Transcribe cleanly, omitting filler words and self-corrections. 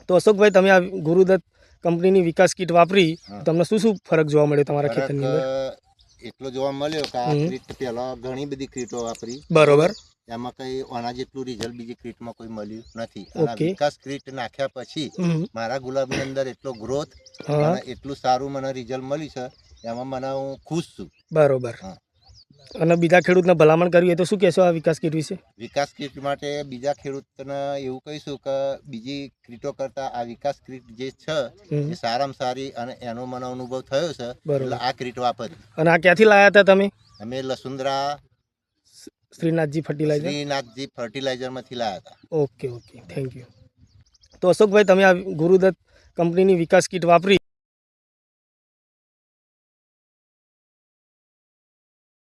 તો અશોકભાઈ, તમે આ ગુરુદત્ત કંપનીની વિકાસ કીટ વાપરી, તમને શું શું ફરક જોવા મળ્યો તમારા ખેતરની અંદર? એટલો જોવા મળ્યો કે આ ક્રીટ પહેલા ઘણી બધી ક્રીટો વાપરી, બરોબર, એમાં કઈ આના જેટલું રિઝલ્ટ બીજી ક્રીટમાં કોઈ મળ્યું નથી. અને વિકાસ ક્રીટ નાખ્યા પછી મારા ગુલાબની અંદર એટલો ગ્રોથ અને એટલું સારું મને રિઝલ્ટ મળ્યું છે, એમાં મને હું ખુશ છું. બરોબર. અને બીજા ખેડૂતને ભલામણ કરવી હોય તો શું કહેશો આ વિકાસ કીટ વિશે? વિકાસ કીટ માટે બીજા ખેડૂતને એવું કહીશું કે બીજી ક્રીટો કરતા આ વિકાસ ક્રીટ જે છે એ સારામાં સારી, અને એનો મને અનુભવ થયો છે, એટલે આ ક્રીટ વાપરી. અને આ ક્યાંથી લાયા હતા તમે? અમે લસુંદરા શ્રીનાથજી ફર્ટિલાઇઝર માંથી લાયા હતા. Okay, thank you. તો અશોકભાઈ, તમે આ ગુરુદત્ત કંપનીની વિકાસ કીટ વાપરી